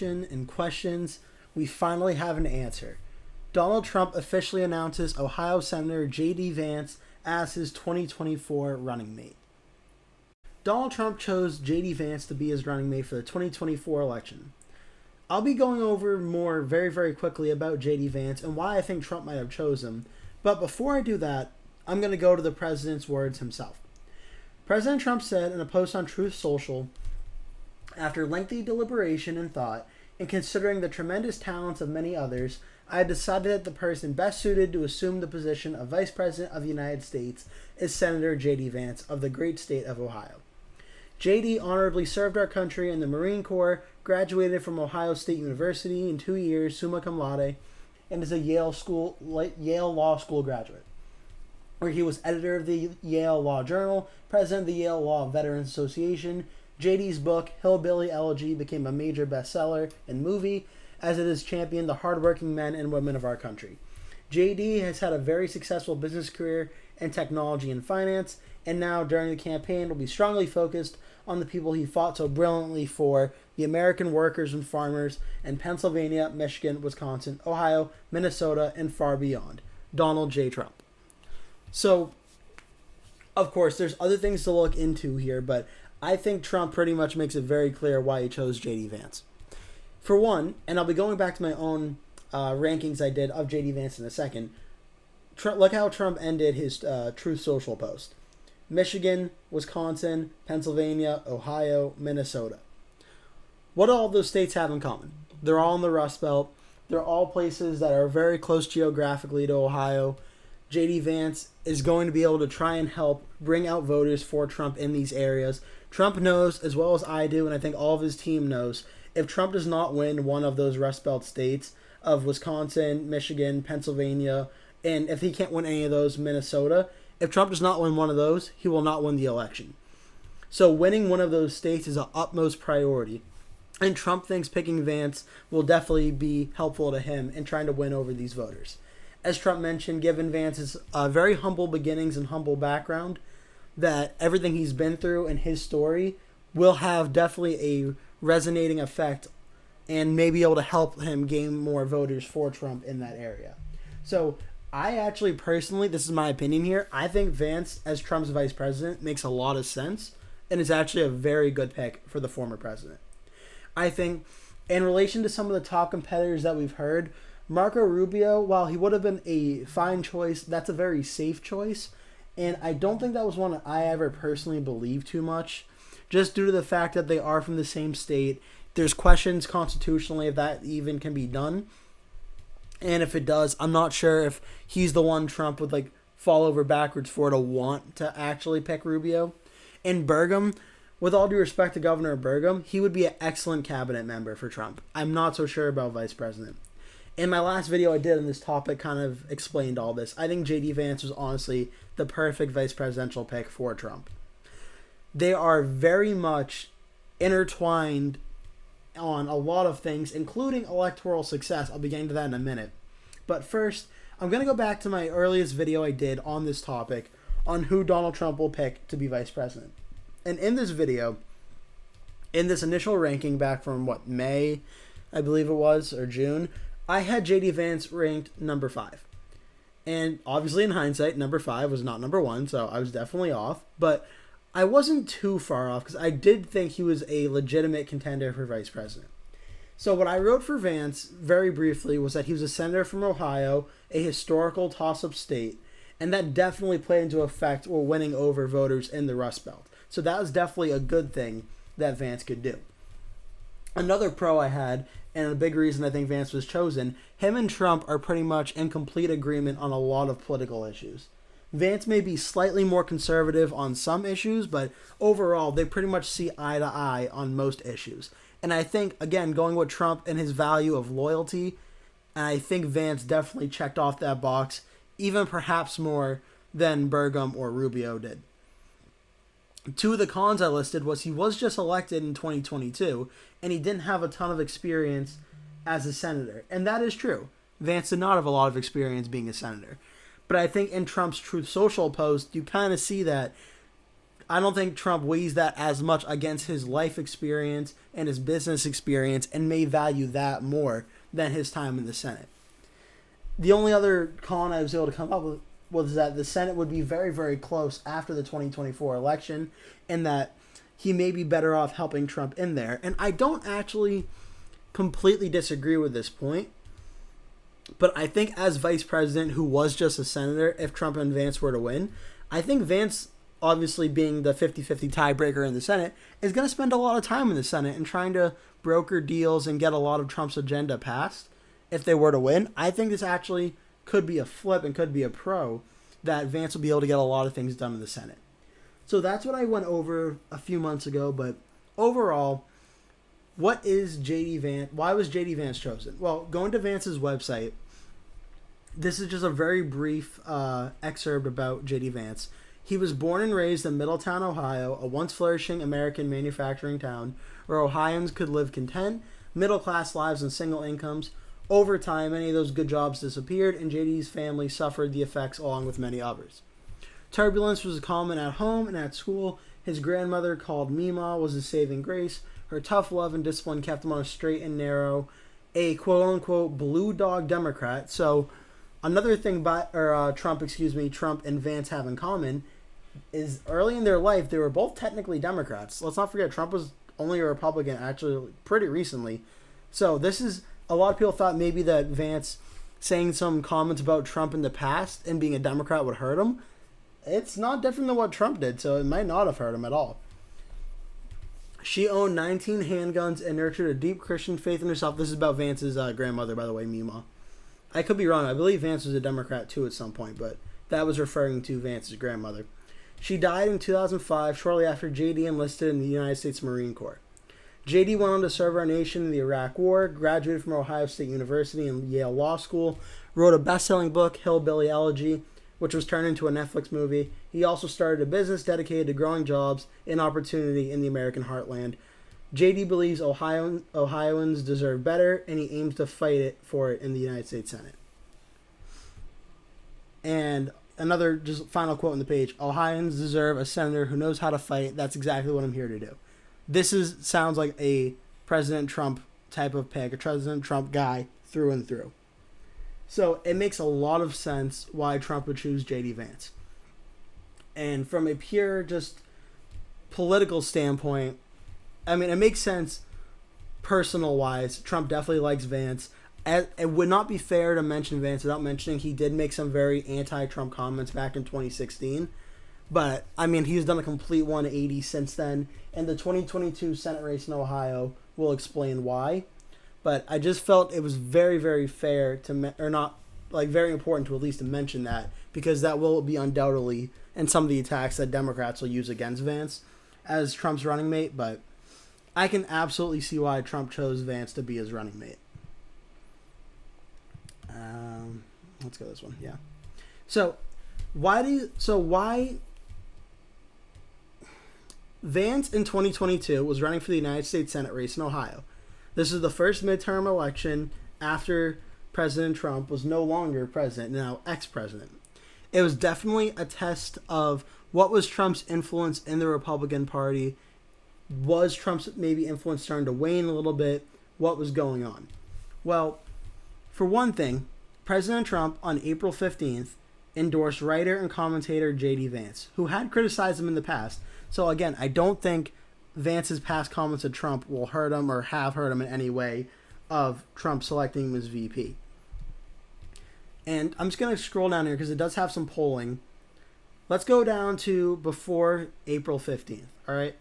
and questions, we finally have an answer. Donald Trump officially announces Ohio Senator JD Vance as his 2024 running mate. Donald Trump chose JD Vance to be his running mate for the 2024 election. I'll be going over more very, very quickly about JD Vance and why I think Trump might have chosen him. But before I do that, I'm going to go to the president's words himself. President Trump said in a post on Truth Social, after lengthy deliberation and thought, and considering the tremendous talents of many others, I have decided that the person best suited to assume the position of Vice President of the United States is Senator JD Vance of the great state of Ohio. JD honorably served our country in the Marine Corps, graduated from Ohio State University in 2 years, summa cum laude, and is a Yale Law School graduate, where he was editor of the Yale Law Journal, president of the Yale Law Veterans Association. JD's book, Hillbilly Elegy, became a major bestseller and movie, as it has championed the hardworking men and women of our country. JD has had a very successful business career in technology and finance, and now during the campaign will be strongly focused on the people he fought so brilliantly for, the American workers and farmers in Pennsylvania, Michigan, Wisconsin, Ohio, Minnesota, and far beyond. Donald J. Trump. So, of course, there's other things to look into here, but I think Trump pretty much makes it very clear why he chose JD Vance. For one, and I'll be going back to my own rankings I did of JD Vance in a second, look how Trump ended his Truth Social post. Michigan, Wisconsin, Pennsylvania, Ohio, Minnesota. What do all those states have in common? They're all in the Rust Belt. They're all places that are very close geographically to Ohio. JD Vance is going to be able to try and help bring out voters for Trump in these areas. Trump knows, as well as I do, and I think all of his team knows, if Trump does not win one of those Rust Belt states of Wisconsin, Michigan, Pennsylvania, and if he can't win any of those, Minnesota, if Trump does not win one of those, he will not win the election. So winning one of those states is an utmost priority. And Trump thinks picking Vance will definitely be helpful to him in trying to win over these voters. As Trump mentioned, given Vance's very humble beginnings and humble background, that everything he's been through and his story will have definitely a resonating effect and may be able to help him gain more voters for Trump in that area. So I actually personally, this is my opinion here, I think Vance as Trump's vice president makes a lot of sense and is actually a very good pick for the former president. I think in relation to some of the top competitors that we've heard, Marco Rubio, while he would have been a fine choice, that's a very safe choice. And I don't think that was one that I ever personally believed too much, just due to the fact that they are from the same state. There's questions constitutionally if that even can be done. And if it does, I'm not sure if he's the one Trump would fall over backwards for to want to actually pick Rubio. And Burgum, with all due respect to Governor Burgum, he would be an excellent cabinet member for Trump. I'm not so sure about vice president. In my last video I did on this topic kind of explained all this. I think JD Vance was honestly the perfect vice presidential pick for Trump. They are very much intertwined on a lot of things, including electoral success. I'll be getting to that in a minute. But first, I'm going to go back to my earliest video I did on this topic on who Donald Trump will pick to be vice president. And in this video, in this initial ranking back from May, I believe it was, or June, I had JD Vance ranked number 5. And obviously in hindsight, number 5 was not number 1, so I was definitely off. But I wasn't too far off because I did think he was a legitimate contender for vice president. So what I wrote for Vance, very briefly, was that he was a senator from Ohio, a historical toss-up state, and that definitely played into effect while winning over voters in the Rust Belt. So that was definitely a good thing that Vance could do. Another pro I had, and a big reason I think Vance was chosen, him and Trump are pretty much in complete agreement on a lot of political issues. Vance may be slightly more conservative on some issues, but overall they pretty much see eye to eye on most issues. And I think, again, going with Trump and his value of loyalty, I think Vance definitely checked off that box, even perhaps more than Burgum or Rubio did. Two of the cons I listed was he was just elected in 2022, and he didn't have a ton of experience as a senator. And that is true. Vance did not have a lot of experience being a senator. But I think in Trump's Truth Social post, you kind of see that I don't think Trump weighs that as much against his life experience and his business experience and may value that more than his time in the Senate. The only other con I was able to come up with was that the Senate would be very, very close after the 2024 election, and that he may be better off helping Trump in there. And I don't actually completely disagree with this point, but I think as vice president, who was just a senator, if Trump and Vance were to win, I think Vance, obviously being the 50-50 tiebreaker in the Senate, is going to spend a lot of time in the Senate and trying to broker deals and get a lot of Trump's agenda passed. If they were to win, I think this actually could be a flip and could be a pro, that Vance will be able to get a lot of things done in the Senate. So that's what I went over a few months ago. But overall, what is JD Vance? Why was JD Vance chosen? Well, going to Vance's website, this is just a very brief excerpt about JD Vance. He was born and raised in Middletown, Ohio, a once flourishing American manufacturing town where Ohioans could live content, middle-class lives and single incomes. Over time, many of those good jobs disappeared, and JD's family suffered the effects along with many others. Turbulence was common at home and at school. His grandmother, called Mima, was his saving grace. Her tough love and discipline kept him on a straight and narrow, a quote-unquote blue dog Democrat. So another thing Trump and Vance have in common is early in their life, they were both technically Democrats. Let's not forget, Trump was only a Republican actually pretty recently. So this is, a lot of people thought maybe that Vance saying some comments about Trump in the past and being a Democrat would hurt him. It's not different than what Trump did, so it might not have hurt him at all. She owned 19 handguns and nurtured a deep Christian faith in herself. This is about Vance's grandmother, by the way, Mima. I could be wrong. I believe Vance was a Democrat too at some point, but that was referring to Vance's grandmother. She died in 2005, shortly after JD enlisted in the United States Marine Corps. JD went on to serve our nation in the Iraq War, graduated from Ohio State University and Yale Law School, wrote a best-selling book, Hillbilly Elegy, which was turned into a Netflix movie. He also started a business dedicated to growing jobs and opportunity in the American heartland. JD believes Ohioans deserve better, and he aims to fight for it in the United States Senate. And another just final quote on the page, Ohioans deserve a senator who knows how to fight. That's exactly what I'm here to do. This sounds like a President Trump type of pick, a President Trump guy through and through. So it makes a lot of sense why Trump would choose JD Vance. And from a pure just political standpoint, I mean, it makes sense personal-wise. Trump definitely likes Vance. It would not be fair to mention Vance without mentioning he did make some very anti-Trump comments back in 2016. But, I mean, he's done a complete 180 since then. And the 2022 Senate race in Ohio will explain why. But I just felt it was very, very fair to, very important to at least mention that, because that will be undoubtedly in some of the attacks that Democrats will use against Vance as Trump's running mate. But I can absolutely see why Trump chose Vance to be his running mate. Let's go this one. Yeah. So why Vance in 2022 was running for the United States Senate race in Ohio. This is the first midterm election after President Trump was no longer president, now ex-president. It was definitely a test of what was Trump's influence in the Republican Party. Was Trump's maybe influence starting to wane a little bit? What was going on? Well, for one thing, President Trump on April 15th endorsed writer and commentator JD Vance, who had criticized him in the past. So again, I don't think Vance's past comments of Trump will hurt him or have hurt him in any way of Trump selecting him as VP. And I'm just going to scroll down here because it does have some polling. Let's go down to before April 15th, all right?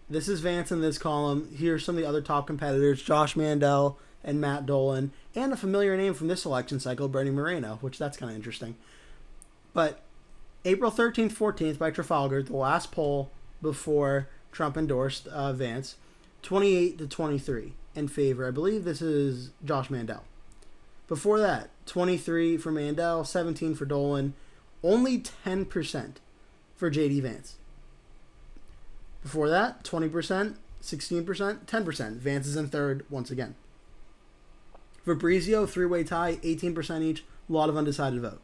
This is Vance in this column. Here's some of the other top competitors, Josh Mandel and Matt Dolan, and a familiar name from this election cycle, Bernie Moreno, which that's kind of interesting. But April 13th, 14th by Trafalgar, the last poll before Trump endorsed Vance, 28-23 in favor. I believe this is Josh Mandel. Before that, 23 for Mandel, 17 for Dolan, only 10% for JD Vance. Before that, 20%, 16%, 10%. Vance is in third once again. Fabrizio, three-way tie, 18% each, a lot of undecided vote.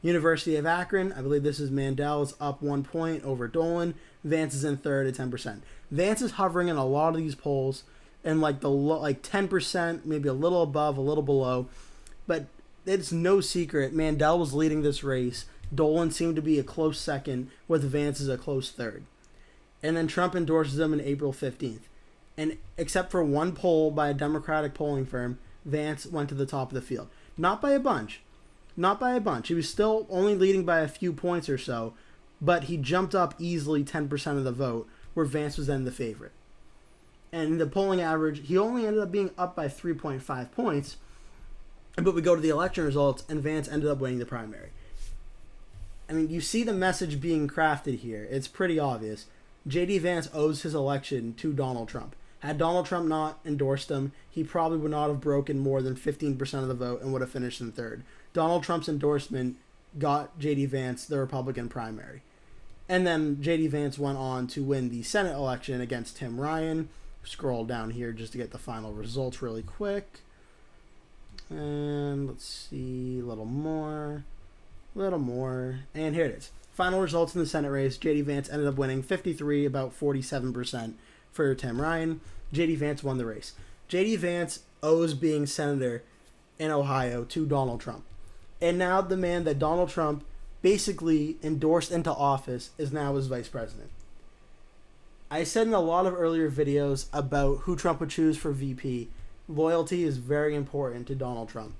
University of Akron, I believe this is Mandel, is up 1 point over Dolan. Vance is in third at 10%. Vance is hovering in a lot of these polls in like 10%, maybe a little above, a little below. But it's no secret, Mandel was leading this race. Dolan seemed to be a close second, with Vance as a close third. And then Trump endorses him on April 15th. And except for one poll by a Democratic polling firm, Vance went to the top of the field. Not by a bunch. Not by a bunch. He was still only leading by a few points or so, but he jumped up easily 10% of the vote, where Vance was then the favorite. And the polling average, he only ended up being up by 3.5 points, but we go to the election results, and Vance ended up winning the primary. I mean, you see the message being crafted here. It's pretty obvious. JD Vance owes his election to Donald Trump. Had Donald Trump not endorsed him, he probably would not have broken more than 15% of the vote and would have finished in third. Donald Trump's endorsement got JD Vance the Republican primary. And then JD Vance went on to win the Senate election against Tim Ryan. Scroll down here just to get the final results really quick. And let's see, a little more. And here it is. Final results in the Senate race. JD Vance ended up winning 53, about 47% for Tim Ryan. JD Vance won the race. JD Vance owes being senator in Ohio to Donald Trump. And now the man that Donald Trump basically endorsed into office is now his vice president. I said in a lot of earlier videos about who Trump would choose for VP, loyalty is very important to Donald Trump.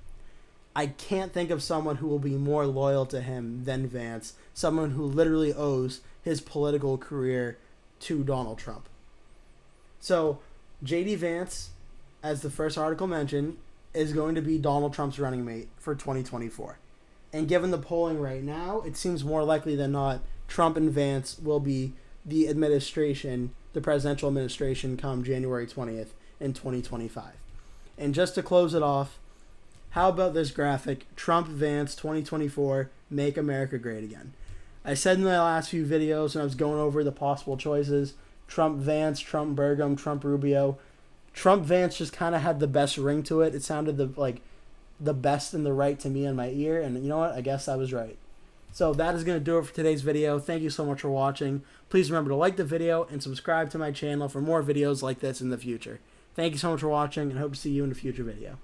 I can't think of someone who will be more loyal to him than Vance, someone who literally owes his political career to Donald Trump. So, JD Vance, as the first article mentioned, is going to be Donald Trump's running mate for 2024. And given the polling right now, it seems more likely than not Trump and Vance will be the administration, the presidential administration, come January 20th in 2025. And just to close it off, how about this graphic? Trump, Vance, 2024, make America great again. I said in the last few videos when I was going over the possible choices, Trump, Vance, Trump, Burgum, Trump, Rubio. Trump, Vance just kind of had the best ring to it. It sounded the best and the right to me in my ear. And you know what? I guess I was right. So that is going to do it for today's video. Thank you so much for watching. Please remember to like the video and subscribe to my channel for more videos like this in the future. Thank you so much for watching, and hope to see you in a future video.